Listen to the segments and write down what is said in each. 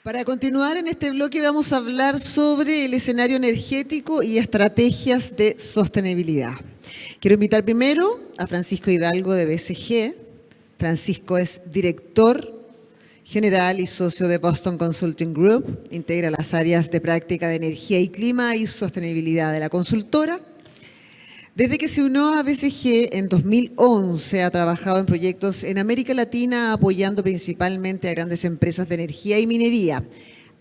Para continuar en este bloque vamos a hablar sobre el escenario energético y estrategias de sostenibilidad. Quiero invitar primero a Francisco Hidalgo de BCG. Francisco es director general y socio de Boston Consulting Group. Integra las áreas de práctica de energía y clima y sostenibilidad de la consultora. Desde que se unió a BCG en 2011 ha trabajado en proyectos en América Latina apoyando principalmente a grandes empresas de energía y minería.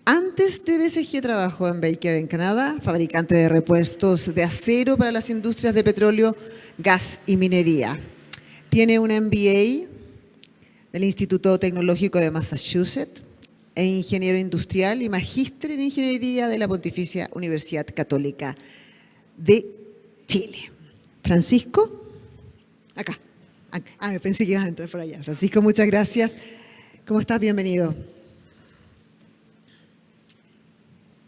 Antes de BCG trabajó en Baker en Canadá, fabricante de repuestos de acero para las industrias de petróleo, gas y minería. Tiene un MBA del Instituto Tecnológico de Massachusetts e ingeniero industrial y magíster en ingeniería de la Pontificia Universidad Católica de Chile. Francisco, acá. Pensé que ibas a entrar por allá. Francisco, muchas gracias. ¿Cómo estás? Bienvenido.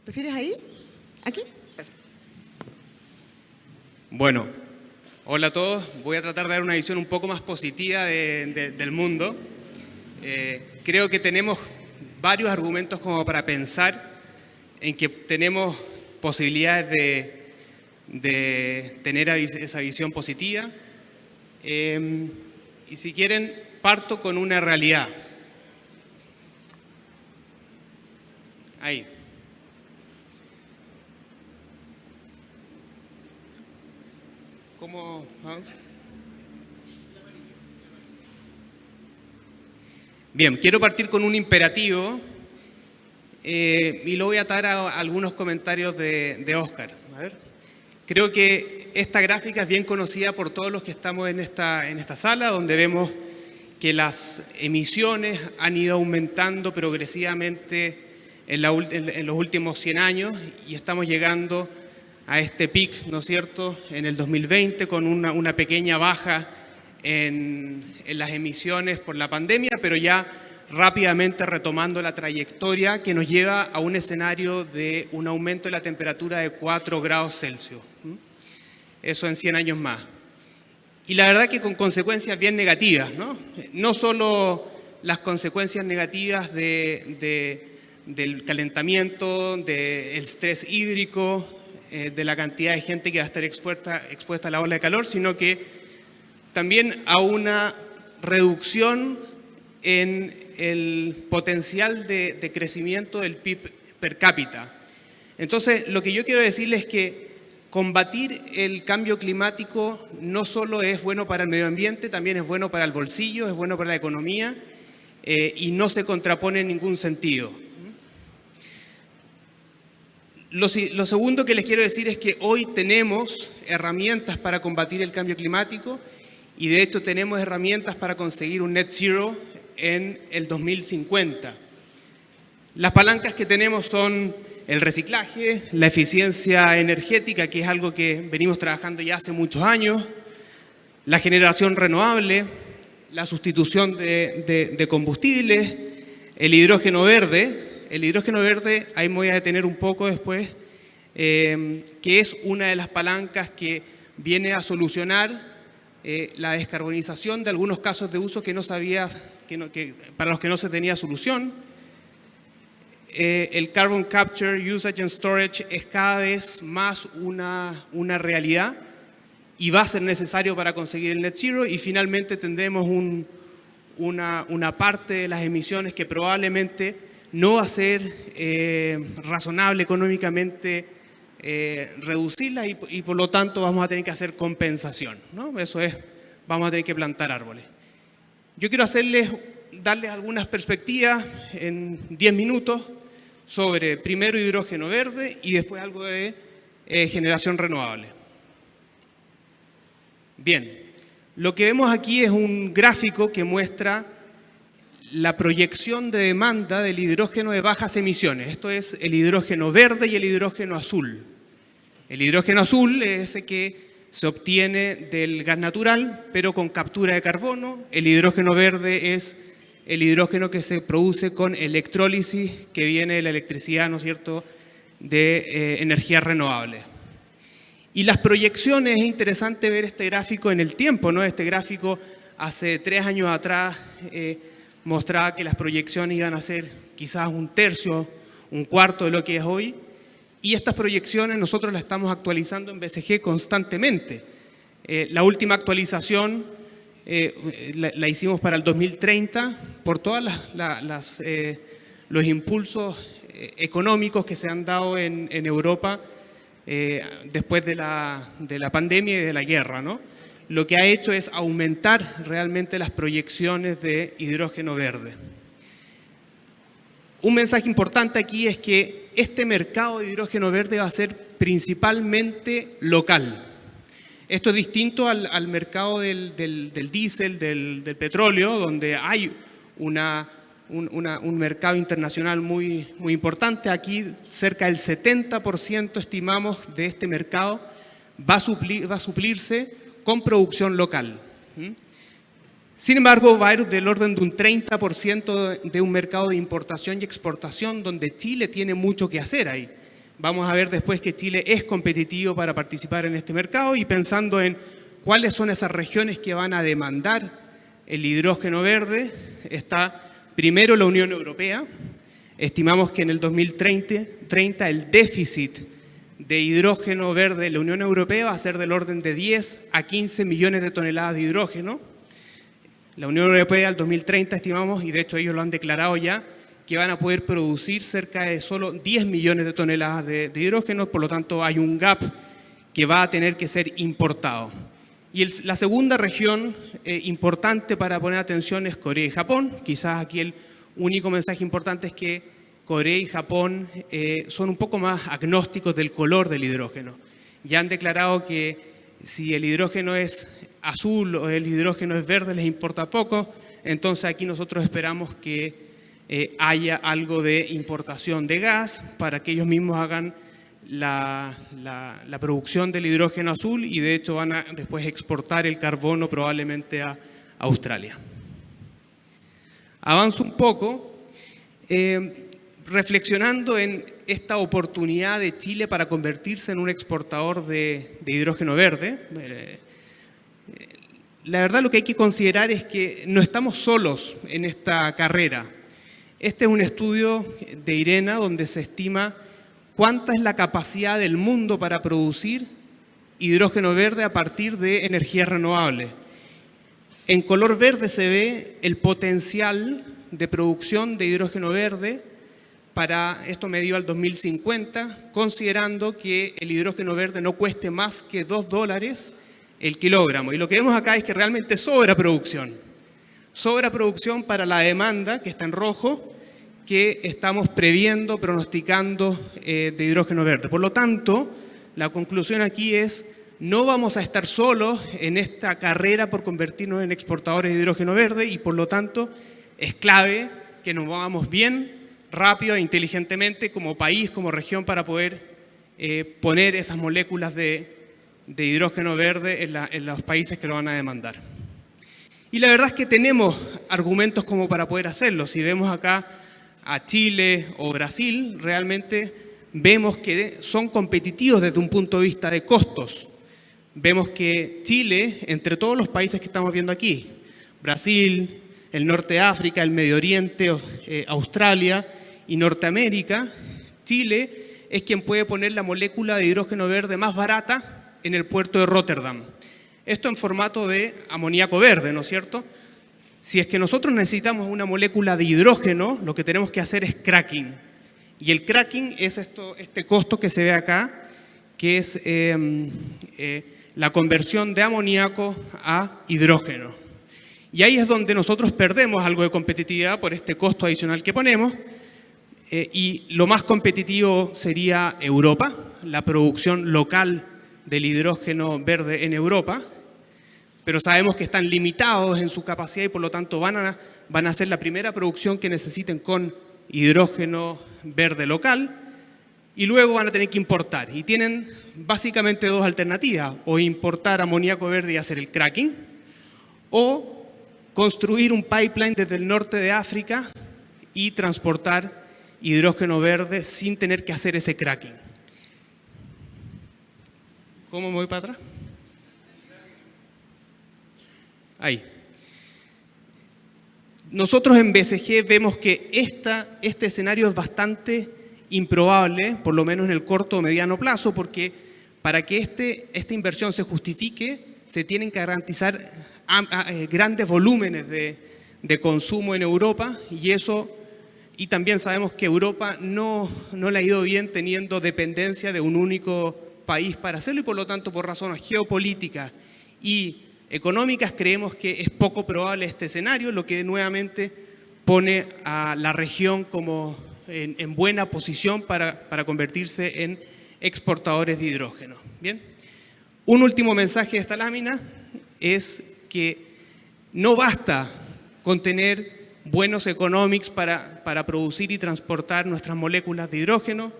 ¿Prefieres ahí? ¿Aquí? Perfecto. Bueno, hola a todos. Voy a tratar de dar una visión un poco más positiva del mundo. Creo que tenemos varios argumentos como para pensar en que tenemos posibilidades de tener esa visión positiva. Y si quieren, parto con una realidad. Ahí. ¿Cómo vamos? Bien, quiero partir con un imperativo y lo voy a atar a algunos comentarios de Oscar. A ver. Creo que esta gráfica es bien conocida por todos los que estamos en esta sala, donde vemos que las emisiones han ido aumentando progresivamente en los últimos 100 años y estamos llegando a este pic, ¿no es cierto?, en el 2020 con una pequeña baja en las emisiones por la pandemia, pero ya rápidamente retomando la trayectoria que nos lleva a un escenario de un aumento de la temperatura de 4 grados Celsius. Eso en 100 años más. Y la verdad que con consecuencias bien negativas, ¿no? No solo las consecuencias negativas del calentamiento, del estrés hídrico, de la cantidad de gente que va a estar expuesta a la ola de calor, sino que también a una reducción en el potencial de crecimiento del PIB per cápita. Entonces, lo que yo quiero decirles es que combatir el cambio climático no solo es bueno para el medio ambiente, también es bueno para el bolsillo, es bueno para la economía y no se contrapone en ningún sentido. Lo segundo que les quiero decir es que hoy tenemos herramientas para combatir el cambio climático y de hecho tenemos herramientas para conseguir un net zero en el 2050. Las palancas que tenemos son el reciclaje, la eficiencia energética, que es algo que venimos trabajando ya hace muchos años, la generación renovable, la sustitución de combustibles, el hidrógeno verde. El hidrógeno verde, ahí me voy a detener un poco después, que es una de las palancas que viene a solucionar la descarbonización de algunos casos de uso que no sabía, para los que no se tenía solución. El Carbon Capture, Usage and Storage es cada vez más una realidad y va a ser necesario para conseguir el Net Zero y finalmente tendremos una parte de las emisiones que probablemente no va a ser razonable económicamente reducirla y por lo tanto vamos a tener que hacer compensación, ¿no? Eso es, vamos a tener que plantar árboles. Yo quiero darles algunas perspectivas en 10 minutos sobre primero hidrógeno verde y después algo de generación renovable. Bien, lo que vemos aquí es un gráfico que muestra la proyección de demanda del hidrógeno de bajas emisiones. Esto es el hidrógeno verde y el hidrógeno azul. El hidrógeno azul es ese que se obtiene del gas natural, pero con captura de carbono. El hidrógeno verde es el hidrógeno que se produce con electrólisis, que viene de la electricidad, ¿no es cierto?, de energías renovables. Y las proyecciones, es interesante ver este gráfico en el tiempo, ¿no? Este gráfico hace 3 años atrás mostraba que las proyecciones iban a ser quizás un tercio, un cuarto de lo que es hoy. Y estas proyecciones nosotros las estamos actualizando en BCG constantemente. La última actualización la hicimos para el 2030 por todos los impulsos económicos que se han dado en Europa después de la pandemia y de la guerra, ¿no? Lo que ha hecho es aumentar realmente las proyecciones de hidrógeno verde. Un mensaje importante aquí es que este mercado de hidrógeno verde va a ser principalmente local. Esto es distinto al mercado del diésel, del petróleo, donde hay un mercado internacional muy importante. Aquí cerca del 70% estimamos de este mercado va a suplirse con producción local. Sin embargo, va a ir del orden de un 30% de un mercado de importación y exportación donde Chile tiene mucho que hacer ahí. Vamos a ver después que Chile es competitivo para participar en este mercado y pensando en cuáles son esas regiones que van a demandar el hidrógeno verde, está primero la Unión Europea. Estimamos que en el 2030 el déficit de hidrógeno verde en la Unión Europea va a ser del orden de 10 a 15 millones de toneladas de hidrógeno. La Unión Europea al 2030 estimamos, y de hecho ellos lo han declarado ya, que van a poder producir cerca de solo 10 millones de toneladas de hidrógeno, por lo tanto hay un gap que va a tener que ser importado. Y la segunda región importante para poner atención es Corea y Japón. Quizás aquí el único mensaje importante es que Corea y Japón son un poco más agnósticos del color del hidrógeno. Ya han declarado que si el hidrógeno es azul o el hidrógeno es verde les importa poco, entonces aquí nosotros esperamos que haya algo de importación de gas para que ellos mismos hagan la producción del hidrógeno azul y de hecho van a después exportar el carbono probablemente a Australia. Avanzo un poco reflexionando en esta oportunidad de Chile para convertirse en un exportador de hidrógeno verde. La verdad lo que hay que considerar es que no estamos solos en esta carrera. Este es un estudio de IRENA donde se estima cuánta es la capacidad del mundo para producir hidrógeno verde a partir de energías renovables. En color verde se ve el potencial de producción de hidrógeno verde para, esto medido al 2050, considerando que el hidrógeno verde no cueste más que $2 el kilogramo. Y lo que vemos acá es que realmente sobra producción. Sobra producción para la demanda, que está en rojo, que estamos previendo, pronosticando de hidrógeno verde. Por lo tanto, la conclusión aquí es, no vamos a estar solos en esta carrera por convertirnos en exportadores de hidrógeno verde y por lo tanto es clave que nos movamos bien, rápido e inteligentemente como país, como región para poder poner esas moléculas de hidrógeno verde en los países que lo van a demandar. Y la verdad es que tenemos argumentos como para poder hacerlo. Si vemos acá a Chile o Brasil, realmente vemos que son competitivos desde un punto de vista de costos. Vemos que Chile, entre todos los países que estamos viendo aquí, Brasil, el norte de África, el Medio Oriente, Australia y Norteamérica, Chile es quien puede poner la molécula de hidrógeno verde más barata en el puerto de Rotterdam. Esto en formato de amoníaco verde, ¿no es cierto? Si es que nosotros necesitamos una molécula de hidrógeno, lo que tenemos que hacer es cracking. Y el cracking es este costo que se ve acá, que es la conversión de amoníaco a hidrógeno. Y ahí es donde nosotros perdemos algo de competitividad por este costo adicional que ponemos. Y lo más competitivo sería Europa, la producción local del hidrógeno verde en Europa. Pero sabemos que están limitados en su capacidad y por lo tanto van a hacer la primera producción que necesiten con hidrógeno verde local y luego van a tener que importar. Y tienen básicamente dos alternativas, o importar amoníaco verde y hacer el cracking, o construir un pipeline desde el norte de África y transportar hidrógeno verde sin tener que hacer ese cracking. ¿Cómo me voy para atrás? Ahí. Nosotros en BCG vemos que este escenario es bastante improbable, por lo menos en el corto o mediano plazo, porque para que esta inversión se justifique, se tienen que garantizar grandes volúmenes de consumo en Europa, y también sabemos que Europa no le ha ido bien teniendo dependencia de un único país para hacerlo, y por lo tanto, por razones geopolíticas y económicas, creemos que es poco probable este escenario, lo que nuevamente pone a la región como en buena posición para convertirse en exportadores de hidrógeno. Bien. Un último mensaje de esta lámina es que no basta con tener buenos economics para producir y transportar nuestras moléculas de hidrógeno.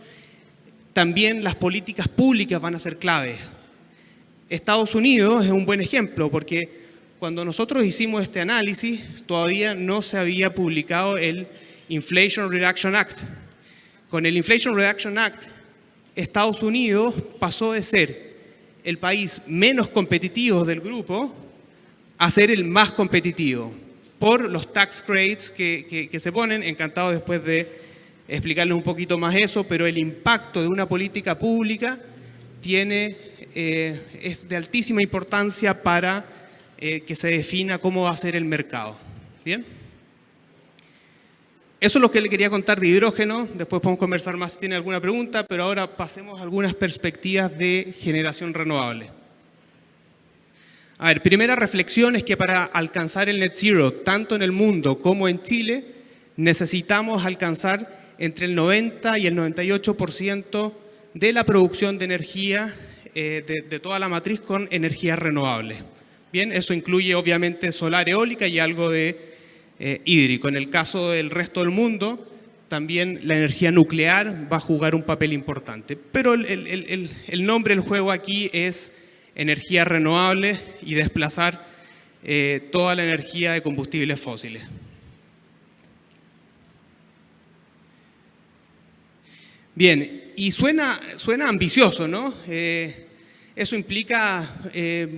También las políticas públicas van a ser claves. Estados Unidos es un buen ejemplo, porque cuando nosotros hicimos este análisis, todavía no se había publicado el Inflation Reduction Act. Con el Inflation Reduction Act, Estados Unidos pasó de ser el país menos competitivo del grupo a ser el más competitivo por los tax credits que se ponen. Encantado después de explicarles un poquito más eso, pero el impacto de una política pública es de altísima importancia para que se defina cómo va a ser el mercado. ¿Bien? Eso es lo que le quería contar de hidrógeno. Después podemos conversar más si tiene alguna pregunta, pero ahora pasemos a algunas perspectivas de generación renovable. A ver, primera reflexión es que para alcanzar el net zero, tanto en el mundo como en Chile, necesitamos alcanzar entre el 90 y el 98% de la producción de energía de toda la matriz con energías renovables. Bien, eso incluye obviamente solar, eólica y algo de hídrico. En el caso del resto del mundo, también la energía nuclear va a jugar un papel importante. Pero el nombre del juego aquí es energía renovable y desplazar toda la energía de combustibles fósiles. Bien, y suena ambicioso, ¿no? Eso implica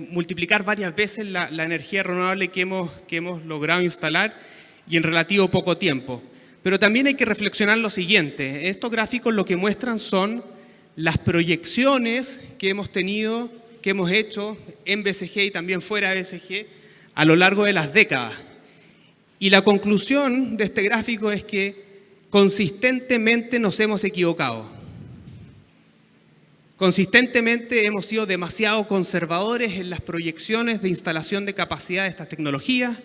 multiplicar varias veces la energía renovable que hemos logrado instalar y en relativo poco tiempo. Pero también hay que reflexionar lo siguiente. Estos gráficos lo que muestran son las proyecciones que hemos tenido, que hemos hecho en BCG y también fuera de BCG a lo largo de las décadas. Y la conclusión de este gráfico es que consistentemente nos hemos equivocado. Consistentemente hemos sido demasiado conservadores en las proyecciones de instalación de capacidad de estas tecnologías.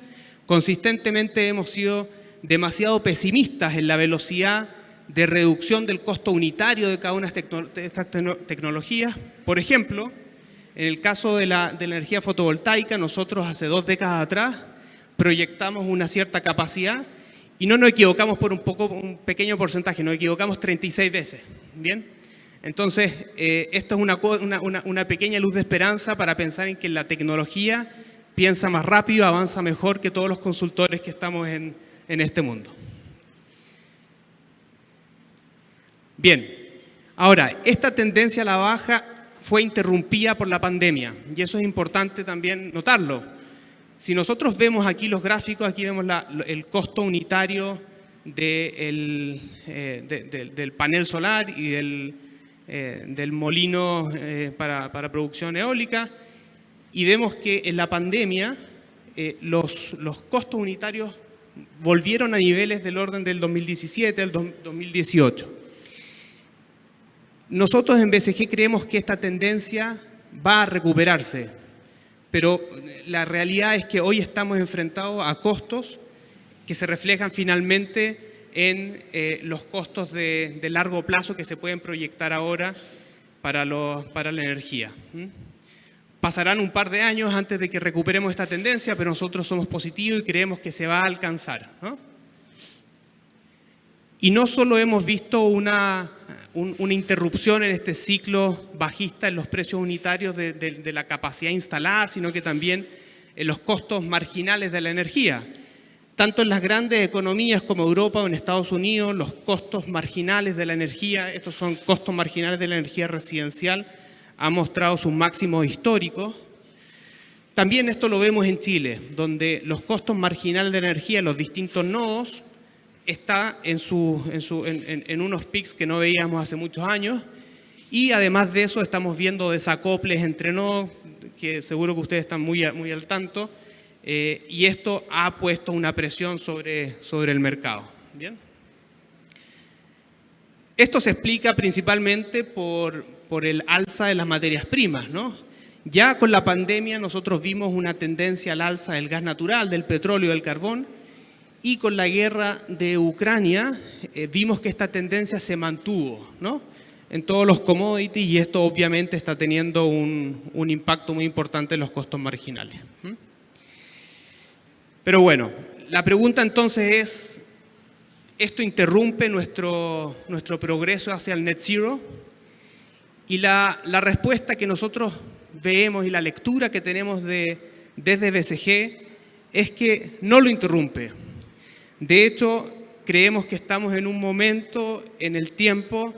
Consistentemente hemos sido demasiado pesimistas en la velocidad de reducción del costo unitario de cada una de estas tecnologías. Por ejemplo, en el caso de la energía fotovoltaica, nosotros hace 2 décadas atrás proyectamos una cierta capacidad y no nos equivocamos por un pequeño porcentaje, nos equivocamos 36 veces. ¿Bien? Entonces, esto es una pequeña luz de esperanza para pensar en que la tecnología piensa más rápido, avanza mejor que todos los consultores que estamos en este mundo. Bien, ahora, esta tendencia a la baja fue interrumpida por la pandemia y eso es importante también notarlo. Si nosotros vemos aquí los gráficos, aquí vemos el costo unitario del panel solar y del molino para producción eólica, y vemos que en la pandemia los costos unitarios volvieron a niveles del orden del 2017 al 2018. Nosotros en BCG creemos que esta tendencia va a recuperarse, pero la realidad es que hoy estamos enfrentados a costos que se reflejan finalmente en los costos de largo plazo que se pueden proyectar ahora para la energía. Pasarán un par de años antes de que recuperemos esta tendencia, pero nosotros somos positivos y creemos que se va a alcanzar, ¿no? Y no solo hemos visto una interrupción en este ciclo bajista en los precios unitarios de la capacidad instalada, sino que también en los costos marginales de la energía. Tanto en las grandes economías como Europa o en Estados Unidos, los costos marginales de la energía, estos son costos marginales de la energía residencial, han mostrado sus máximos históricos. También esto lo vemos en Chile, donde los costos marginales de energía en los distintos nodos está en unos picos que no veíamos hace muchos años, y además de eso estamos viendo desacoples entre nodos, que seguro que ustedes están muy al tanto, y esto ha puesto una presión sobre el mercado. ¿Bien? Esto se explica principalmente por el alza de las materias primas, ¿no? Ya con la pandemia nosotros vimos una tendencia al alza del gas natural, del petróleo, del carbón, y con la guerra de Ucrania vimos que esta tendencia se mantuvo, ¿no?, en todos los commodities, y esto obviamente está teniendo un impacto muy importante en los costos marginales. Pero bueno, la pregunta entonces es, ¿esto interrumpe nuestro progreso hacia el net zero? Y la respuesta que nosotros vemos y la lectura que tenemos desde BCG es que no lo interrumpe. De hecho, creemos que estamos en un momento en el tiempo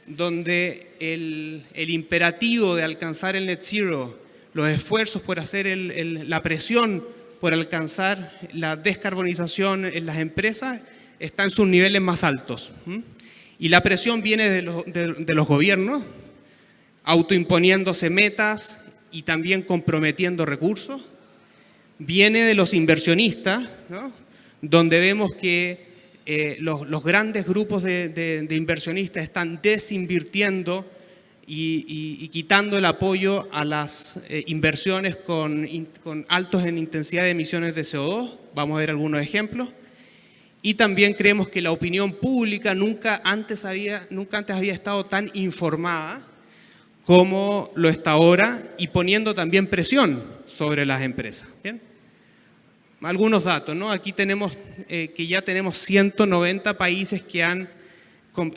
donde el imperativo de alcanzar el net zero, los esfuerzos por hacer la presión por alcanzar la descarbonización en las empresas está en sus niveles más altos. Y la presión viene de los gobiernos, autoimponiéndose metas y también comprometiendo recursos. Viene de los inversionistas, ¿no?, donde vemos que los grandes grupos de inversionistas están desinvirtiendo y quitando el apoyo a las inversiones con altos en intensidad de emisiones de CO2. Vamos a ver algunos ejemplos. Y también creemos que la opinión pública nunca antes había estado tan informada como lo está ahora, y poniendo también presión sobre las empresas. ¿Bien? Algunos datos, ¿no? Aquí tenemos que ya tenemos 190 países que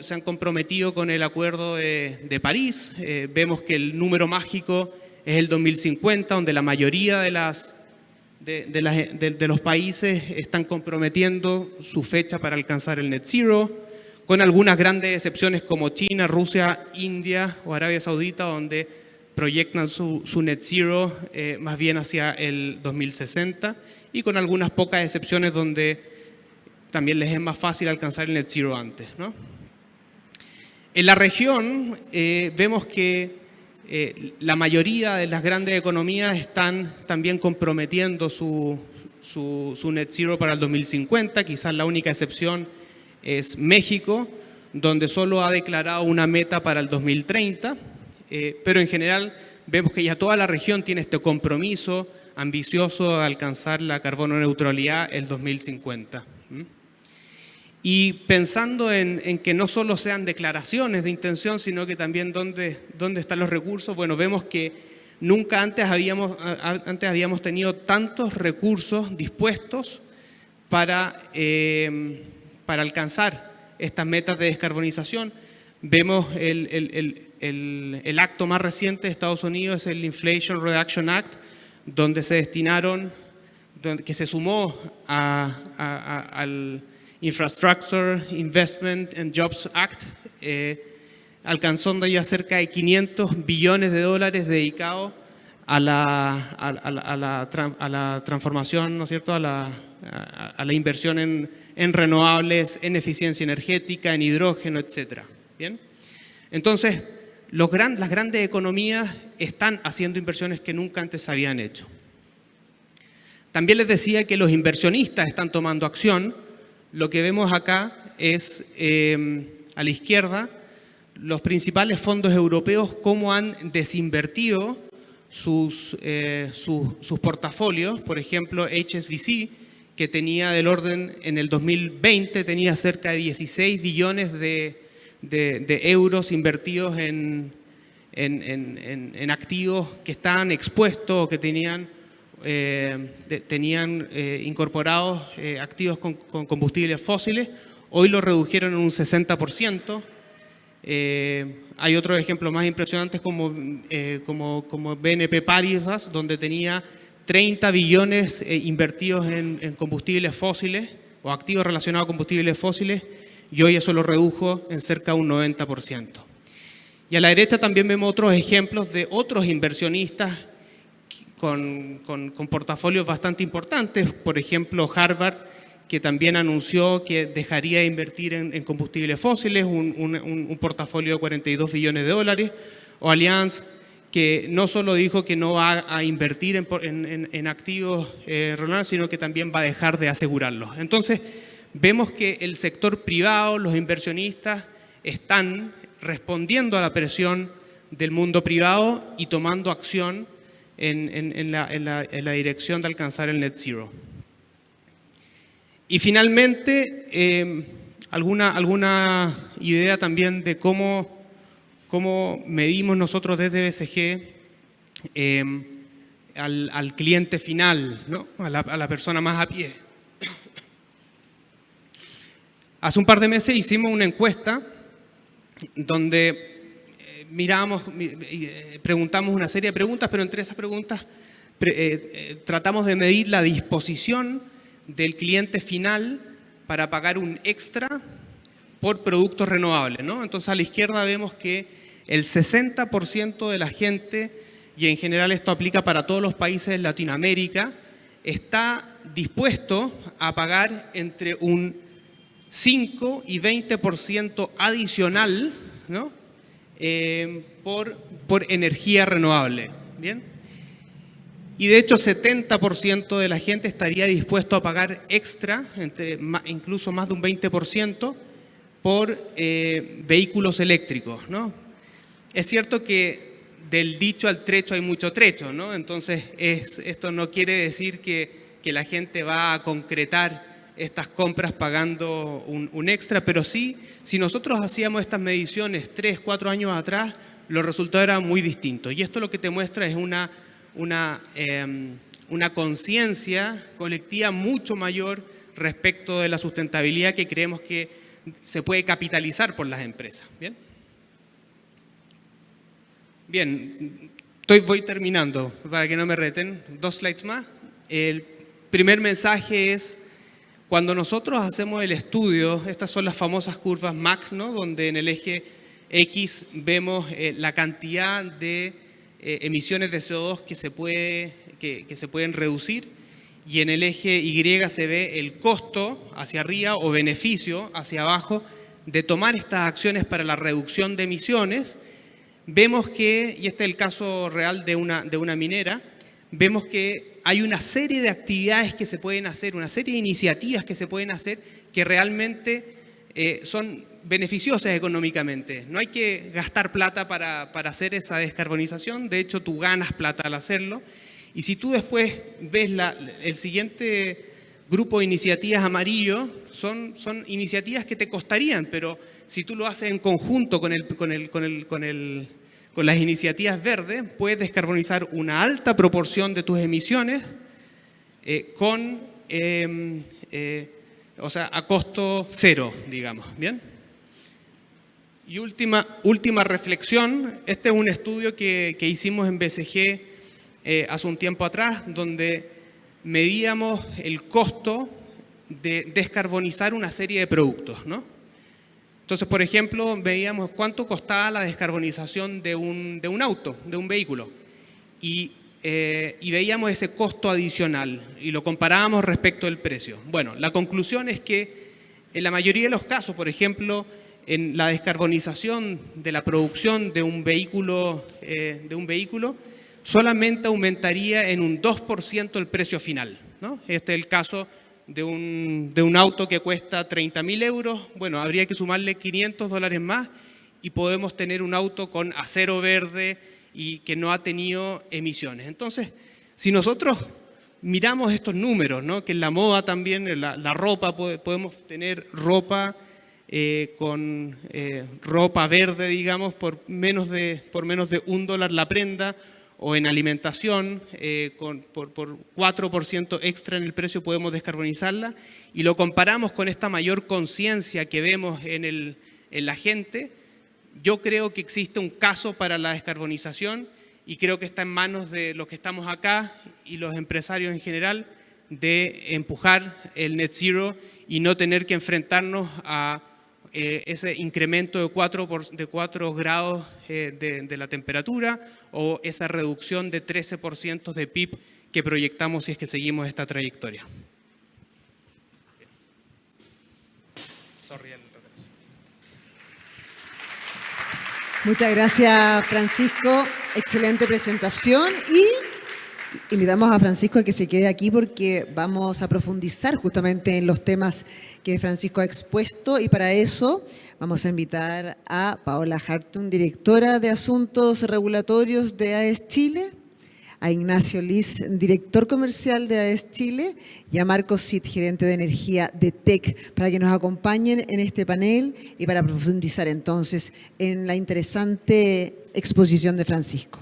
se han comprometido con el Acuerdo de París. Vemos que el número mágico es el 2050, donde la mayoría de los países están comprometiendo su fecha para alcanzar el net zero, con algunas grandes excepciones como China, Rusia, India o Arabia Saudita, donde proyectan su net zero más bien hacia el 2060, y con algunas pocas excepciones donde también les es más fácil alcanzar el net zero antes, ¿no? En la región vemos que la mayoría de las grandes economías están también comprometiendo su net zero para el 2050. Quizás la única excepción es México, donde solo ha declarado una meta para el 2030, pero en general vemos que ya toda la región tiene este compromiso ambicioso de alcanzar la carbono neutralidad el 2050. Y pensando en que no solo sean declaraciones de intención, sino que también dónde están los recursos, bueno, vemos que nunca antes habíamos tenido tantos recursos dispuestos para alcanzar estas metas de descarbonización. Vemos el acto más reciente de Estados Unidos, es el Inflation Reduction Act, donde se destinaron, que se sumó al Infrastructure Investment and Jobs Act, alcanzando ya cerca de $500 billones dedicados a la transformación, ¿no es cierto?, a la inversión en renovables, en eficiencia energética, en hidrógeno, etc. ¿Bien? Entonces, las grandes economías están haciendo inversiones que nunca antes habían hecho. También les decía que los inversionistas están tomando acción. Lo que vemos acá es, a la izquierda, los principales fondos europeos, cómo han desinvertido sus portafolios. Por ejemplo, HSBC, que tenía del orden, en el 2020, tenía cerca de 16 billones de euros invertidos en activos que estaban expuestos o que tenían incorporados activos con combustibles fósiles. Hoy lo redujeron en un 60%. Hay otros ejemplos más impresionantes como BNP Paribas, donde tenía 30 billones invertidos en combustibles fósiles o activos relacionados a combustibles fósiles, y hoy eso lo redujo en cerca de un 90%. Y a la derecha también vemos otros ejemplos de otros inversionistas con portafolios bastante importantes. Por ejemplo, Harvard, que también anunció que dejaría de invertir en combustibles fósiles, un portafolio de 42 billones de dólares, o Allianz, que no solo dijo que no va a invertir en activos renovables, sino que también va a dejar de asegurarlos. Entonces, vemos que el sector privado, los inversionistas, están respondiendo a la presión del mundo privado y tomando acción en la dirección de alcanzar el net zero. Y finalmente, alguna idea también de cómo medimos nosotros desde BCG al cliente final, ¿no? a la persona más a pie. Hace un par de meses hicimos una encuesta donde preguntamos una serie de preguntas, pero entre esas preguntas tratamos de medir la disposición del cliente final para pagar un extra por productos renovables, ¿no? Entonces, a la izquierda vemos que el 60% de la gente, y en general esto aplica para todos los países de Latinoamérica, está dispuesto a pagar entre un 5 y 20% adicional, ¿no? por energía renovable. ¿Bien? Y de hecho 70% de la gente estaría dispuesto a pagar extra, incluso más de un 20%, por vehículos eléctricos, ¿no? Es cierto que del dicho al trecho hay mucho trecho, ¿no? Entonces esto no quiere decir que la gente va a concretar estas compras pagando un extra, pero sí, si nosotros hacíamos estas mediciones 3, 4 años atrás, los resultados eran muy distintos. Y esto lo que te muestra es una conciencia colectiva mucho mayor respecto de la sustentabilidad que creemos que se puede capitalizar por las empresas. ¿Bien? Bien, voy terminando para que no me reten. 2 slides más. El primer mensaje es: cuando nosotros hacemos el estudio, estas son las famosas curvas MAC, ¿no? Donde en el eje X vemos la cantidad de emisiones de CO2 que se pueden reducir, y en el eje Y se ve el costo hacia arriba o beneficio hacia abajo de tomar estas acciones para la reducción de emisiones. Vemos que, y este es el caso real de una minera, vemos que hay una serie de actividades que se pueden hacer, una serie de iniciativas que se pueden hacer que realmente son beneficiosas económicamente. No hay que gastar plata para hacer esa descarbonización, de hecho tú ganas plata al hacerlo. Y si tú después ves el siguiente grupo de iniciativas amarillo, son iniciativas que te costarían, pero si tú lo haces en conjunto con las iniciativas verdes, puedes descarbonizar una alta proporción de tus emisiones a costo cero, digamos. ¿Bien? Y última reflexión. Este es un estudio que hicimos en BCG hace un tiempo atrás, donde medíamos el costo de descarbonizar una serie de productos, ¿no? Entonces, por ejemplo, veíamos cuánto costaba la descarbonización de un auto, de un vehículo. Y veíamos ese costo adicional y lo comparábamos respecto del precio. Bueno, la conclusión es que en la mayoría de los casos, por ejemplo, en la descarbonización de la producción de un vehículo, solamente aumentaría en un 2% el precio final, ¿no? Este es el caso de un auto que cuesta 30.000 euros. Bueno, habría que sumarle $500 más y podemos tener un auto con acero verde y que no ha tenido emisiones. Entonces, si nosotros miramos estos números, ¿no? Que en la moda también, la ropa, podemos tener ropa con ropa verde, digamos, por menos de $1 la prenda, o en alimentación, por 4% extra en el precio podemos descarbonizarla, y lo comparamos con esta mayor conciencia que vemos en la gente. Yo creo que existe un caso para la descarbonización y creo que está en manos de los que estamos acá y los empresarios en general de empujar el net zero y no tener que enfrentarnos a ese incremento de 4 grados de la temperatura o esa reducción de 13% de PIB que proyectamos si es que seguimos esta trayectoria. Muchas gracias, Francisco. Excelente presentación y invitamos a Francisco a que se quede aquí porque vamos a profundizar justamente en los temas que Francisco ha expuesto y para eso vamos a invitar a Paola Hartung, directora de Asuntos Regulatorios de AES Chile, a Ignacio Liz, director comercial de AES Chile, y a Marcos Cid, gerente de energía de TEC, para que nos acompañen en este panel y para profundizar entonces en la interesante exposición de Francisco.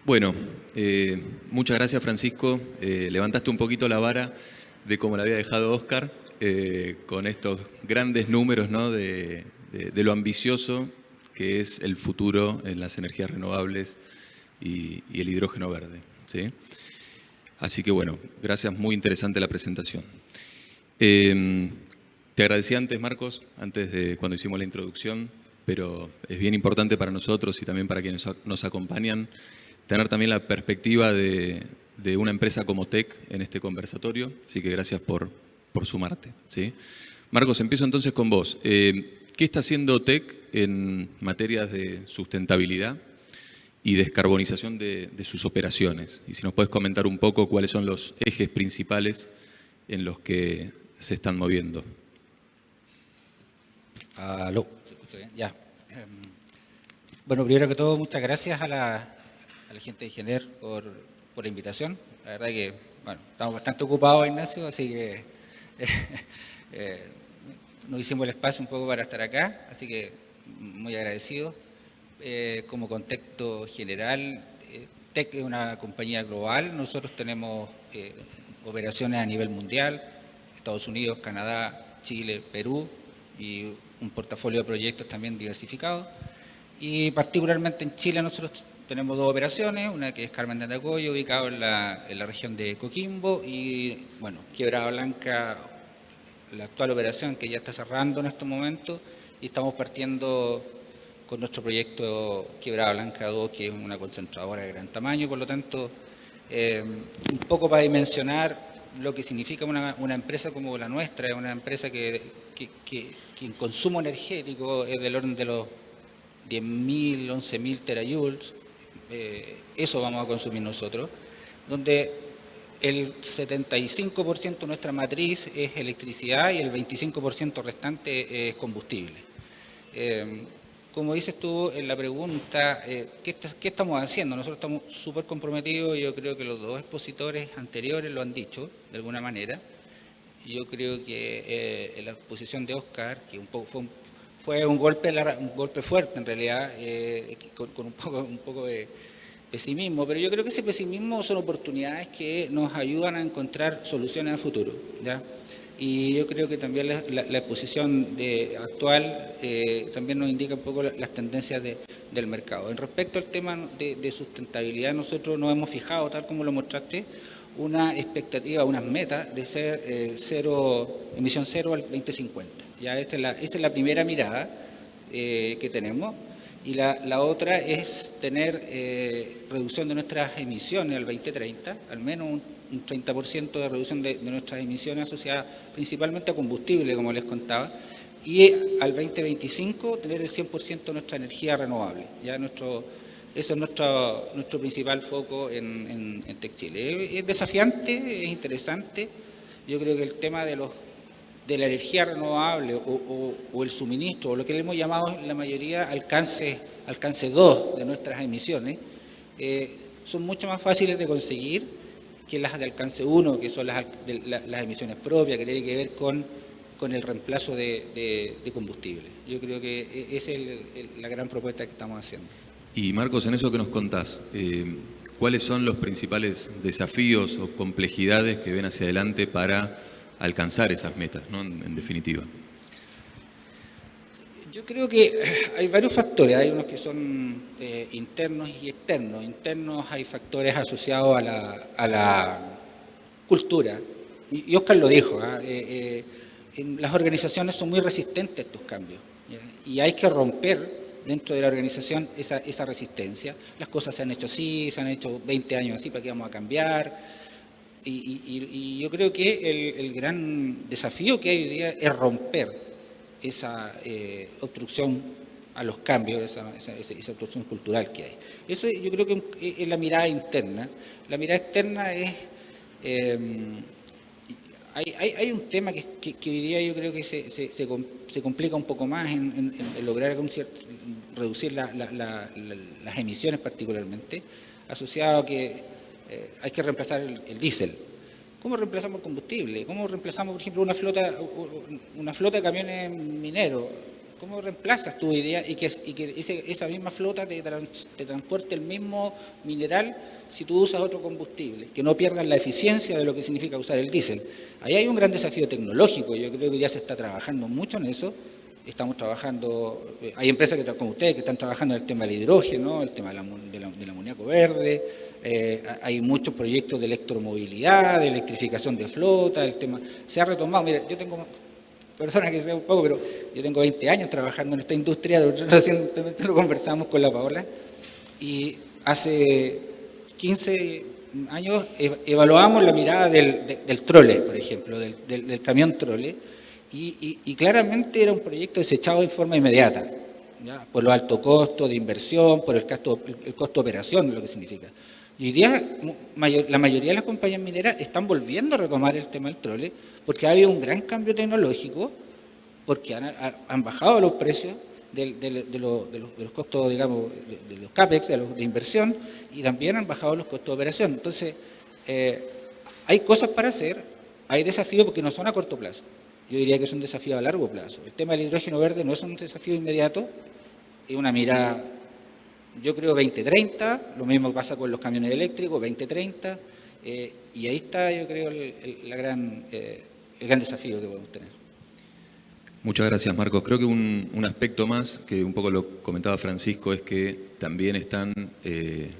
Bueno, muchas gracias, Francisco. Levantaste un poquito la vara de cómo la había dejado Óscar, con estos grandes números, ¿no? de lo ambicioso que es el futuro en las energías renovables y el hidrógeno verde, ¿sí? Así que bueno, gracias, muy interesante la presentación. Te agradecí antes, Marcos, cuando hicimos la introducción, pero es bien importante para nosotros y también para quienes nos acompañan tener también la perspectiva de una empresa como TEC en este conversatorio, así que gracias por sumarte, ¿sí? Marcos, empiezo entonces con vos. ¿Qué está haciendo TEC en materias de sustentabilidad y descarbonización de sus operaciones? Y si nos puedes comentar un poco cuáles son los ejes principales en los que se están moviendo. Aló, ¿se escucha bien? Ya. Bueno, primero que todo, muchas gracias a la gente de Gener por la invitación. La verdad que, bueno, estamos bastante ocupados, Ignacio, así que nos hicimos el espacio un poco para estar acá, así que muy agradecido. Como contexto general, TEC es una compañía global. Nosotros tenemos operaciones a nivel mundial, Estados Unidos, Canadá, Chile, Perú, y un portafolio de proyectos también diversificado. Y particularmente en Chile nosotros tenemos dos operaciones, una que es Carmen de Andacollo, ubicado en la región de Coquimbo, y bueno, Quebrada Blanca, la actual operación que ya está cerrando en estos momentos, y estamos partiendo con nuestro proyecto Quebrada Blanca 2, que es una concentradora de gran tamaño. Por lo tanto, un poco para dimensionar lo que significa una empresa como la nuestra, es una empresa que en consumo energético es del orden de los 10.000, 11.000 terajoules. Eso vamos a consumir nosotros, donde el 75% de nuestra matriz es electricidad y el 25% restante es combustible. Como dices tú en la pregunta, ¿qué estamos haciendo? Nosotros estamos súper comprometidos, yo creo que los dos expositores anteriores lo han dicho de alguna manera. Yo creo que en la exposición de Óscar, que un poco fue un golpe fuerte en realidad, con un poco de pesimismo, pero yo creo que ese pesimismo son oportunidades que nos ayudan a encontrar soluciones a futuro, ¿ya? Y yo creo que también la exposición actual también nos indica un poco las tendencias del mercado. En respecto al tema de sustentabilidad, nosotros nos hemos fijado, tal como lo mostraste, una expectativa, unas metas de ser emisión cero al 2050. Ya esa es la primera mirada que tenemos, y la otra es tener reducción de nuestras emisiones al 2030, al menos un 30% de reducción de nuestras emisiones asociadas principalmente a combustible, como les contaba, y al 2025 tener el 100% de nuestra energía renovable. Ya ese es nuestro principal foco en TEC Chile. Es desafiante, es interesante. Yo creo que el tema de la energía renovable o el suministro, o lo que le hemos llamado en la mayoría alcance 2 de nuestras emisiones, son mucho más fáciles de conseguir que las de alcance 1, que son las emisiones propias, que tienen que ver con el reemplazo de combustible. Yo creo que esa es la gran propuesta que estamos haciendo. Y Marcos, en eso que nos contás, ¿cuáles son los principales desafíos o complejidades que ven hacia adelante para alcanzar esas metas, ¿no? En definitiva. Yo creo que hay varios factores, hay unos que son internos y externos. Internos hay factores asociados a la cultura, y Óscar lo dijo, las organizaciones son muy resistentes a estos cambios, ¿ya? Y hay que romper dentro de la organización esa resistencia. Las cosas se han hecho así, se han hecho 20 años así, ¿para qué vamos a cambiar? Y yo creo que el gran desafío que hay hoy día es romper esa obstrucción a los cambios, esa obstrucción cultural que hay. Eso yo creo que es la mirada interna. La mirada externa es... hay un tema que hoy día yo creo que se complica un poco más en lograr reducir las emisiones particularmente, asociado a que hay que reemplazar el diésel. ¿Cómo reemplazamos el combustible? ¿Cómo reemplazamos, por ejemplo, una flota de camiones mineros? ¿Cómo reemplazas tu idea y que esa misma flota te transporte el mismo mineral si tú usas otro combustible? Que no pierdan la eficiencia de lo que significa usar el diésel. Ahí hay un gran desafío tecnológico, yo creo que ya se está trabajando mucho en eso. Estamos trabajando, hay empresas como ustedes que están trabajando en el tema del hidrógeno, el tema del amoníaco verde, hay muchos proyectos de electromovilidad, de electrificación de flota, el tema se ha retomado. Mira, yo tengo, perdona que sea un poco, pero yo tengo 20 años trabajando en esta industria, recientemente lo conversamos con la Paola, y hace 15 años evaluamos la mirada del trole, por ejemplo, del camión trole, y claramente era un proyecto desechado de forma inmediata, ¿ya? Por los altos costos de inversión, por el costo de operación, lo que significa. Y hoy día la mayoría de las compañías mineras están volviendo a retomar el tema del trole, porque ha habido un gran cambio tecnológico, porque han bajado los precios de los costos, digamos, de los CAPEX, de inversión, y también han bajado los costos de operación. Entonces, hay cosas para hacer, hay desafíos porque no son a corto plazo. Yo diría que es un desafío a largo plazo. El tema del hidrógeno verde no es un desafío inmediato, es una mirada, yo creo, 2030, lo mismo pasa con los camiones eléctricos, 2030, y ahí está, yo creo, el gran desafío que podemos tener. Muchas gracias, Marcos. Creo que un aspecto más, que un poco lo comentaba Francisco, es que también están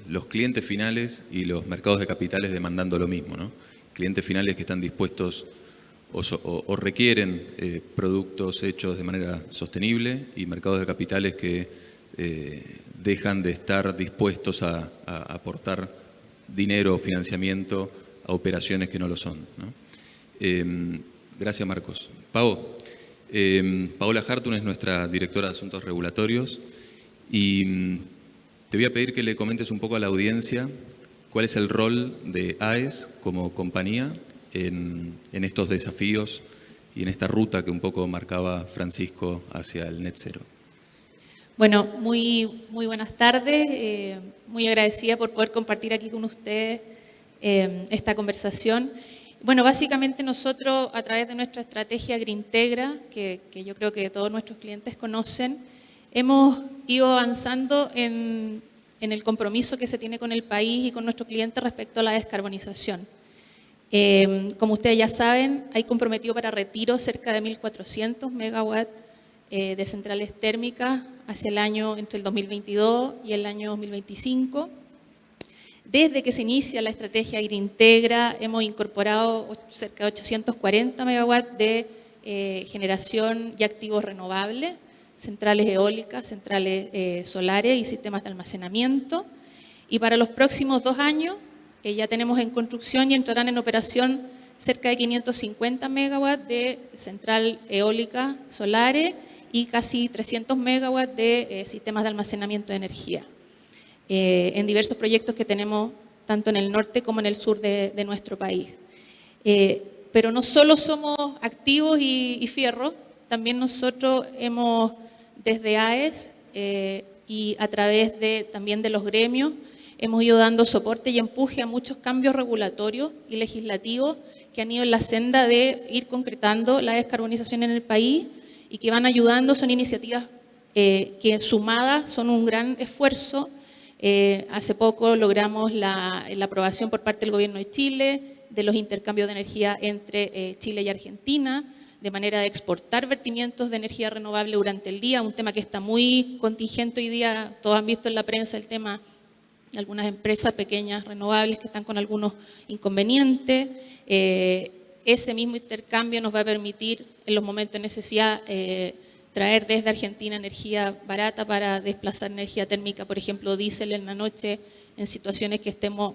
los clientes finales y los mercados de capitales demandando lo mismo, ¿no? Clientes finales que están dispuestos o requieren productos hechos de manera sostenible, y mercados de capitales que dejan de estar dispuestos a aportar dinero o financiamiento a operaciones que no lo son, ¿no? Gracias, Marcos. Paola Hartung es nuestra directora de Asuntos Regulatorios, y te voy a pedir que le comentes un poco a la audiencia cuál es el rol de AES como compañía en estos desafíos y en esta ruta que un poco marcaba Francisco hacia el net zero. Bueno, muy buenas tardes. Muy agradecida por poder compartir aquí con ustedes esta conversación. Bueno, básicamente nosotros, a través de nuestra estrategia Greentegra, que yo creo que todos nuestros clientes conocen, hemos ido avanzando en el compromiso que se tiene con el país y con nuestros clientes respecto a la descarbonización. Como ustedes ya saben, hay comprometido para retiro cerca de 1.400 megawatts de centrales térmicas hacia el año entre el 2022 y el año 2025. Desde que se inicia la estrategia Greentegra hemos incorporado cerca de 840 megawatts de generación y activos renovables, centrales eólicas, centrales solares y sistemas de almacenamiento. Y para los próximos 2 años ya tenemos en construcción y entrarán en operación cerca de 550 megawatts de central eólica solares y casi 300 megawatts de sistemas de almacenamiento de energía. En diversos proyectos que tenemos tanto en el norte como en el sur de nuestro país. Pero no solo somos activos y fierros, también nosotros hemos, desde AES y a través también de los gremios, hemos ido dando soporte y empuje a muchos cambios regulatorios y legislativos que han ido en la senda de ir concretando la descarbonización en el país y que van ayudando, son iniciativas que sumadas son un gran esfuerzo. Hace poco logramos la aprobación por parte del Gobierno de Chile de los intercambios de energía entre Chile y Argentina, de manera de exportar vertimientos de energía renovable durante el día, un tema que está muy contingente hoy día. Todos han visto en la prensa el tema de algunas empresas pequeñas renovables que están con algunos inconvenientes. Ese mismo intercambio nos va a permitir en los momentos de necesidad traer desde Argentina energía barata para desplazar energía térmica, por ejemplo, diésel en la noche, en situaciones que estemos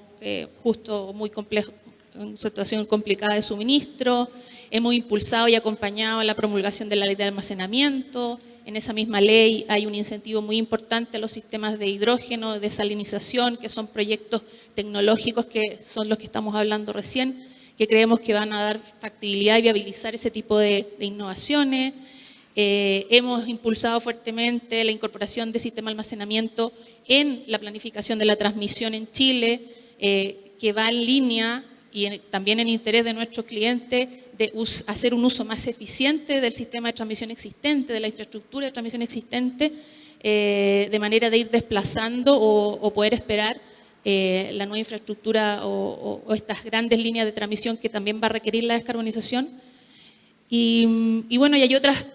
justo muy complejos, en situación complicada de suministro. Hemos impulsado y acompañado la promulgación de la ley de almacenamiento. En esa misma ley hay un incentivo muy importante a los sistemas de hidrógeno, de desalinización, que son proyectos tecnológicos que son los que estamos hablando recién, que creemos que van a dar factibilidad y viabilizar ese tipo de innovaciones. Hemos impulsado fuertemente la incorporación de sistema de almacenamiento en la planificación de la transmisión en Chile, que va en línea y también en interés de nuestros clientes de hacer un uso más eficiente del sistema de transmisión existente, de la infraestructura de transmisión existente, de manera de ir desplazando o poder esperar la nueva infraestructura o estas grandes líneas de transmisión que también va a requerir la descarbonización. Y bueno, y hay otras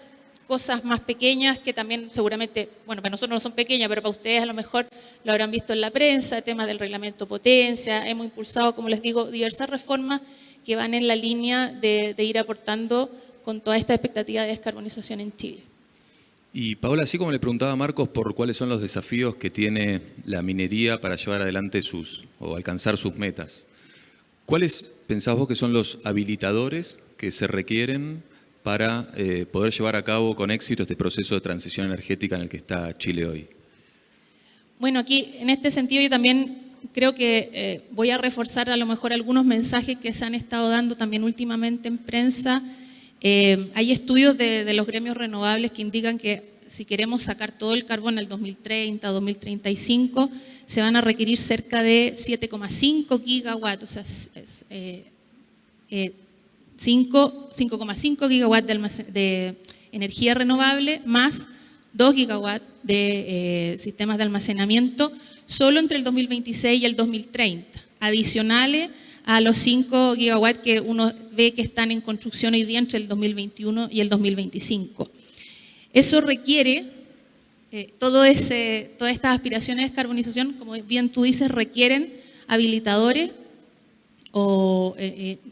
cosas más pequeñas que también seguramente, bueno, para nosotros no son pequeñas, pero para ustedes a lo mejor lo habrán visto en la prensa, temas del reglamento potencia. Hemos impulsado, como les digo, diversas reformas que van en la línea de ir aportando con toda esta expectativa de descarbonización en Chile. Y Paola, así como le preguntaba a Marcos por cuáles son los desafíos que tiene la minería para llevar adelante o alcanzar sus metas, ¿cuáles pensás vos que son los habilitadores que se requieren para poder llevar a cabo con éxito este proceso de transición energética en el que está Chile hoy? Bueno, aquí en este sentido yo también creo que voy a reforzar a lo mejor algunos mensajes que se han estado dando también últimamente en prensa. Hay estudios de los gremios renovables que indican que si queremos sacar todo el carbón al 2030 o 2035, se van a requerir cerca de 7,5 gigawatts, o sea, 5,5 gigawatts de energía renovable más 2 gigawatts de sistemas de almacenamiento solo entre el 2026 y el 2030, adicionales a los 5 gigawatts que uno ve que están en construcción hoy día entre el 2021 y el 2025. Eso requiere, todas estas aspiraciones de descarbonización, como bien tú dices, requieren habilitadores o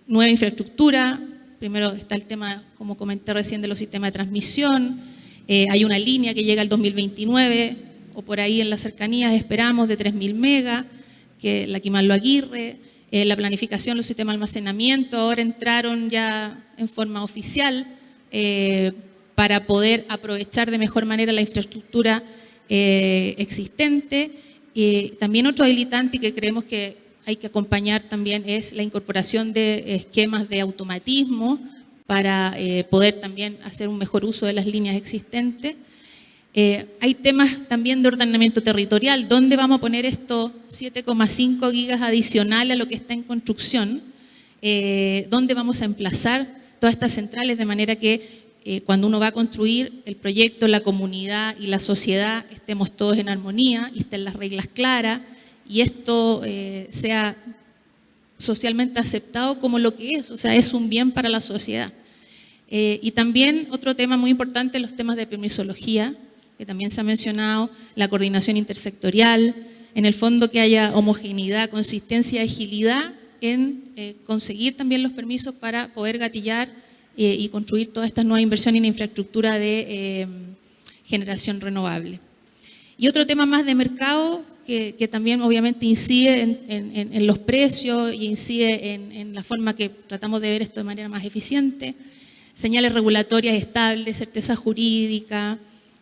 nueva infraestructura. Primero está el tema, como comenté recién, de los sistemas de transmisión. Hay una línea que llega al 2029, o por ahí en las cercanías esperamos, de 3.000 megas, que la Quimanlo Aguirre. La planificación, los sistemas de almacenamiento, ahora entraron ya en forma oficial para poder aprovechar de mejor manera la infraestructura existente. También otro habilitante que creemos que hay que acompañar también es la incorporación de esquemas de automatismo para poder también hacer un mejor uso de las líneas existentes. Hay temas también de ordenamiento territorial. ¿Dónde vamos a poner estos 7,5 gigas adicionales a lo que está en construcción? ¿Dónde vamos a emplazar todas estas centrales de manera que cuando uno va a construir el proyecto, la comunidad y la sociedad estemos todos en armonía y estén las reglas claras y esto sea socialmente aceptado como lo que es, o sea, es un bien para la sociedad? Y también otro tema muy importante, los temas de permisología, que también se ha mencionado, la coordinación intersectorial, en el fondo que haya homogeneidad, consistencia y agilidad en conseguir también los permisos para poder gatillar y construir todas estas nuevas inversiones en infraestructura de generación renovable. Y otro tema más de mercado que también obviamente incide en los precios y incide en la forma que tratamos de ver esto de manera más eficiente, señales regulatorias estables, certeza jurídica,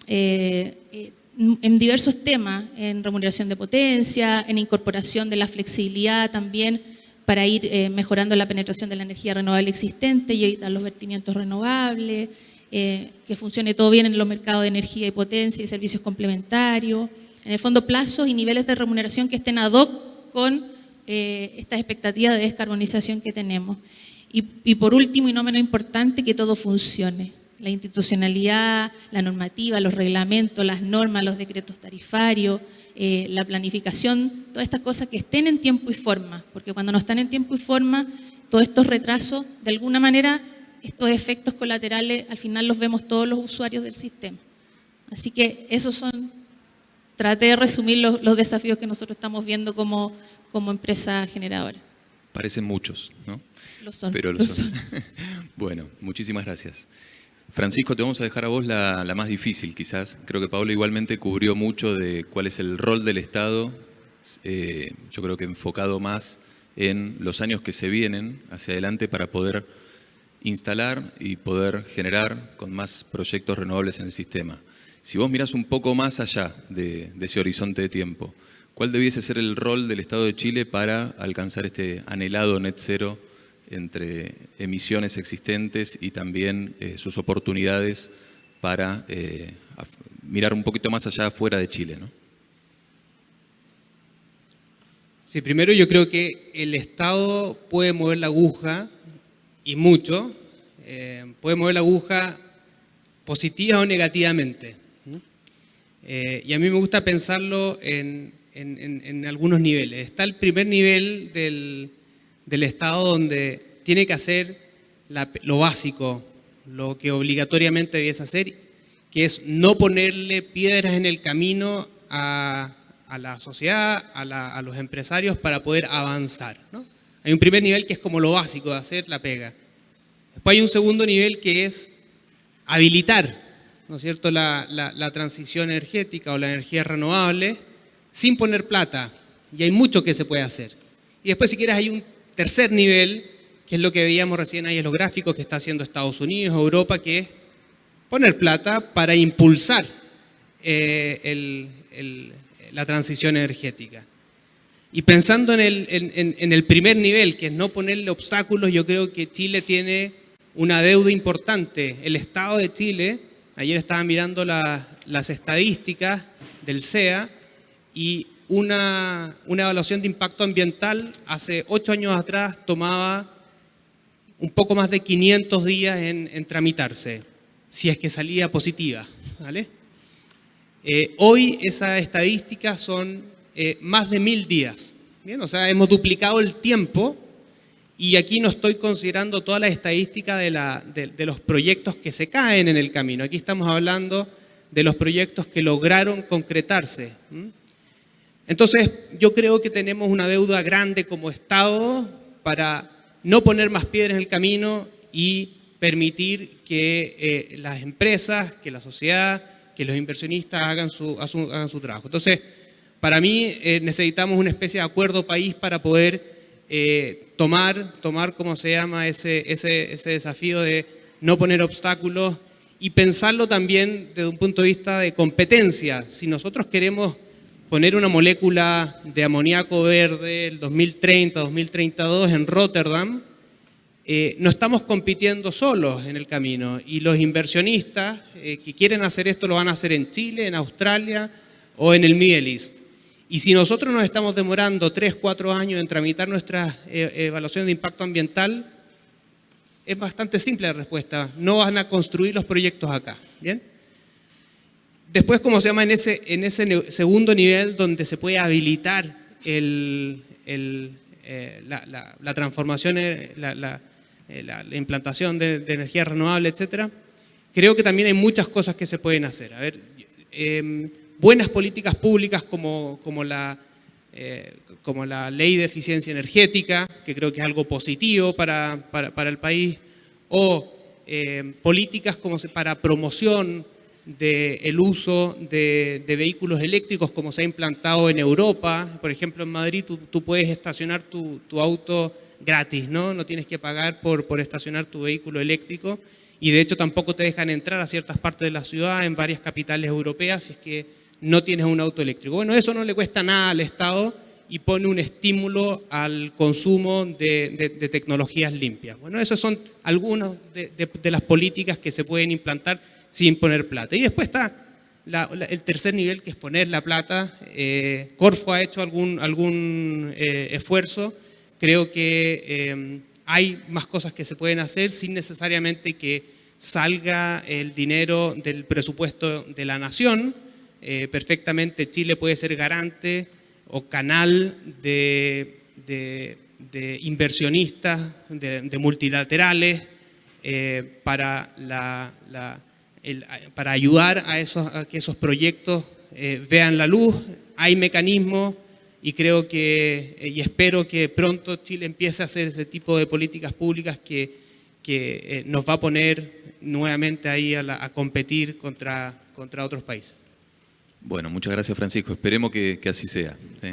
en diversos temas, en remuneración de potencia, en incorporación de la flexibilidad también para ir mejorando la penetración de la energía renovable existente y evitar los vertimientos renovables, que funcione todo bien en los mercados de energía y potencia y servicios complementarios. En el fondo, plazos y niveles de remuneración que estén ad hoc con estas expectativas de descarbonización que tenemos. Y por último, y no menos importante, que todo funcione. La institucionalidad, la normativa, los reglamentos, las normas, los decretos tarifarios, la planificación, todas estas cosas que estén en tiempo y forma, porque cuando no están en tiempo y forma, todos estos retrasos de alguna manera estos efectos colaterales al final los vemos todos los usuarios del sistema. Así que esos son, traté de resumir los desafíos que nosotros estamos viendo como empresa generadora. Parecen muchos, ¿no? Lo son. Pero lo son. Bueno, muchísimas gracias. Francisco, te vamos a dejar a vos la más difícil quizás. Creo que Paola igualmente cubrió mucho de cuál es el rol del Estado, yo creo que enfocado más en los años que se vienen hacia adelante para poder instalar y poder generar con más proyectos renovables en el sistema. Si vos mirás un poco más allá de ese horizonte de tiempo, ¿cuál debiese ser el rol del Estado de Chile para alcanzar este anhelado net cero entre emisiones existentes y también sus oportunidades para mirar un poquito más allá fuera de Chile, ¿no? Sí, primero yo creo que el Estado puede mover la aguja, y mucho, puede mover la aguja positiva o negativamente. Y a mí me gusta pensarlo en algunos niveles. Está el primer nivel del Estado, donde tiene que hacer lo básico, lo que obligatoriamente debiese hacer, que es no ponerle piedras en el camino a la sociedad, a los empresarios para poder avanzar, ¿no? Hay un primer nivel que es como lo básico de hacer la pega. Después hay un segundo nivel que es habilitar, ¿no es cierto?, la transición energética o la energía renovable sin poner plata. Y hay mucho que se puede hacer. Y después, si quieres, hay un tercer nivel, que es lo que veíamos recién ahí en los gráficos que está haciendo Estados Unidos, Europa, que es poner plata para impulsar la transición energética. Y pensando en el primer nivel, que es no ponerle obstáculos, yo creo que Chile tiene una deuda importante. El Estado de Chile, ayer estaba mirando las estadísticas del CEA, y una evaluación de impacto ambiental hace 8 años atrás tomaba un poco más de 500 días en tramitarse, si es que salía positiva, ¿vale? Hoy esas estadísticas son más de 1000 días. Bien, o sea, hemos duplicado el tiempo, y aquí no estoy considerando todas las estadísticas de los proyectos que se caen en el camino. Aquí estamos hablando de los proyectos que lograron concretarse. Entonces, yo creo que tenemos una deuda grande como Estado para no poner más piedras en el camino y permitir que las empresas, que la sociedad, que los inversionistas hagan su trabajo. Entonces, para mí necesitamos una especie de acuerdo país para poder tomar, ¿cómo se llama?, ese desafío de no poner obstáculos, y pensarlo también desde un punto de vista de competencia. Si nosotros queremos poner una molécula de amoníaco verde el 2030, 2032 en Rotterdam, no estamos compitiendo solos en el camino, y los inversionistas que quieren hacer esto lo van a hacer en Chile, en Australia o en el Middle East. Y si nosotros nos estamos demorando 3, 4 años en tramitar nuestra evaluación de impacto ambiental, es bastante simple la respuesta: no van a construir los proyectos acá. ¿Bien? Después, ¿cómo se llama? En ese segundo nivel, donde se puede habilitar la transformación, la implantación de energía renovable, etcétera, creo que también hay muchas cosas que se pueden hacer. A ver, buenas políticas públicas como la ley de eficiencia energética, que creo que es algo positivo para el país, o políticas como para promoción del uso de vehículos eléctricos, como se ha implantado en Europa. Por ejemplo, en Madrid tú puedes estacionar tu auto gratis, ¿no? No tienes que pagar por estacionar tu vehículo eléctrico, y de hecho tampoco te dejan entrar a ciertas partes de la ciudad en varias capitales europeas si es que no tienes un auto eléctrico. Bueno, eso no le cuesta nada al Estado y pone un estímulo al consumo de tecnologías limpias. Bueno, esas son algunas de las políticas que se pueden implantar sin poner plata. Y después está el tercer nivel, que es poner la plata. Corfo ha hecho algún esfuerzo. Creo que hay más cosas que se pueden hacer sin necesariamente que salga el dinero del presupuesto de la nación. Perfectamente Chile puede ser garante o canal de inversionistas, de multilaterales, para ayudar a que esos proyectos vean la luz. Hay mecanismos y creo que, y espero que pronto Chile empiece a hacer ese tipo de políticas públicas que nos va a poner nuevamente ahí a competir contra otros países. Bueno, muchas gracias, Francisco. Esperemos que así sea. ¿Sí?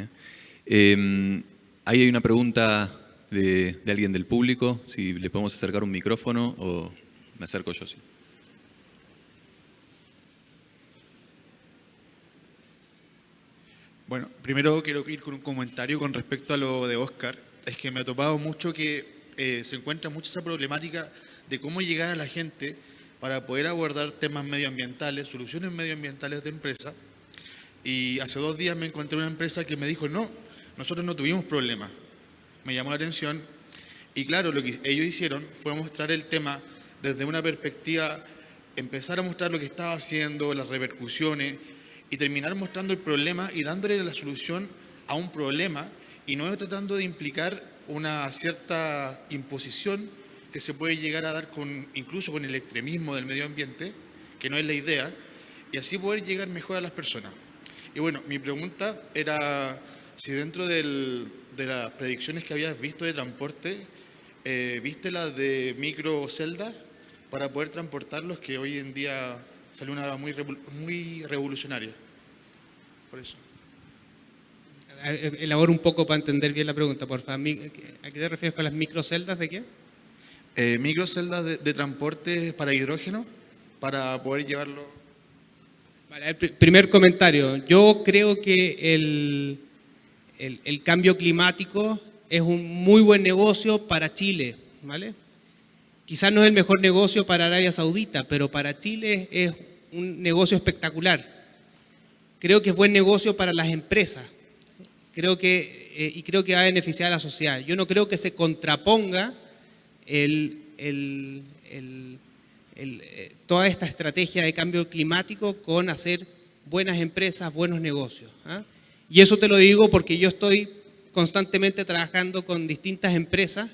Ahí hay una pregunta de alguien del público, si le podemos acercar un micrófono o me acerco yo. Sí. Bueno, primero quiero ir con un comentario con respecto a lo de Óscar. Es que me ha topado mucho que se encuentra mucho esa problemática de cómo llegar a la gente para poder abordar temas medioambientales, soluciones medioambientales de empresa. Y hace 2 días me encontré una empresa que me dijo, no, nosotros no tuvimos problemas. Me llamó la atención y claro, lo que ellos hicieron fue mostrar el tema desde una perspectiva, empezar a mostrar lo que estaba haciendo, las repercusiones y terminar mostrando el problema y dándole la solución a un problema y no tratando de implicar una cierta imposición que se puede llegar a dar incluso con el extremismo del medio ambiente, que no es la idea, y así poder llegar mejor a las personas. Y bueno, mi pregunta era si dentro de las predicciones que habías visto de transporte, ¿viste las de microceldas para poder transportarlos, que hoy en día sale una muy revolucionaria? Por eso. Elabora un poco para entender bien la pregunta, por favor. ¿A qué te refieres con las microceldas de qué? Microceldas de transporte para hidrógeno, para poder llevarlo. Vale, primer comentario. Yo creo que el cambio climático es un muy buen negocio para Chile, ¿vale? Quizás no es el mejor negocio para Arabia Saudita, pero para Chile es un negocio espectacular. Creo que es buen negocio para las empresas. Creo que va a beneficiar a la sociedad. Yo no creo que se contraponga toda esta estrategia de cambio climático con hacer buenas empresas, buenos negocios. Y eso te lo digo porque yo estoy constantemente trabajando con distintas empresas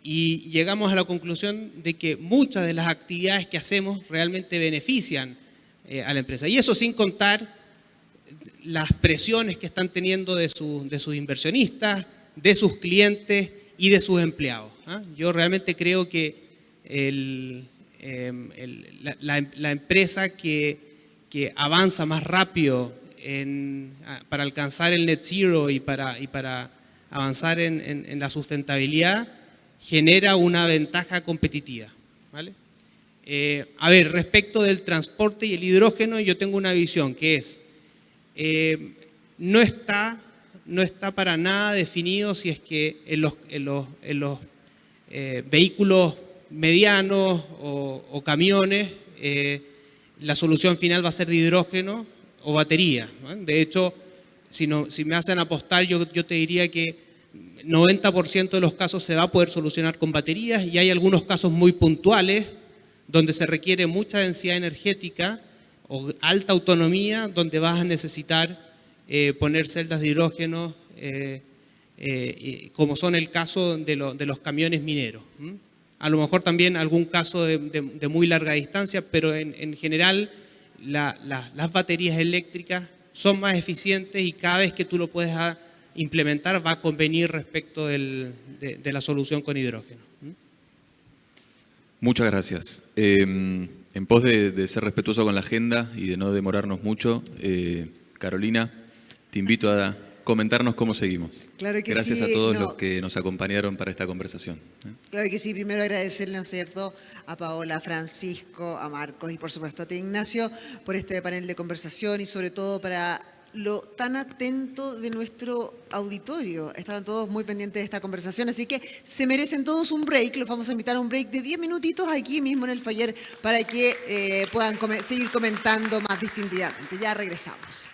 y llegamos a la conclusión de que muchas de las actividades que hacemos realmente benefician a la empresa. Y eso sin contar las presiones que están teniendo de sus inversionistas, de sus clientes y de sus empleados. Yo realmente creo que la empresa que avanza más rápido para alcanzar el net zero y para avanzar en la sustentabilidad genera una ventaja competitiva, ¿vale? A ver, respecto del transporte y el hidrógeno, yo tengo una visión que es, no está para nada definido si es que en los vehículos medianos o camiones la solución final va a ser de hidrógeno o batería, ¿no? De hecho, si me hacen apostar, yo te diría que 90% de los casos se va a poder solucionar con baterías y hay algunos casos muy puntuales donde se requiere mucha densidad energética o alta autonomía, donde vas a necesitar poner celdas de hidrógeno, como son el caso de los camiones mineros. A lo mejor también algún caso de muy larga distancia, pero en general las baterías eléctricas son más eficientes y cada vez que tú lo puedes implementar va a convenir respecto de la solución con hidrógeno. Muchas gracias. En pos de ser respetuoso con la agenda y de no demorarnos mucho, Carolina, te invito a comentarnos cómo seguimos. Claro que gracias sí, a todos los que nos acompañaron para esta conversación. Claro que sí, primero agradecerle, ¿no es cierto?, a Paola, a Francisco, a Marcos y por supuesto a ti, Ignacio, por este panel de conversación y sobre todo para lo tan atento de nuestro auditorio. Estaban todos muy pendientes de esta conversación, así que se merecen todos un break. Los vamos a invitar a un break de 10 minutitos aquí mismo en el Foyer para que puedan seguir comentando más distintamente. Ya regresamos.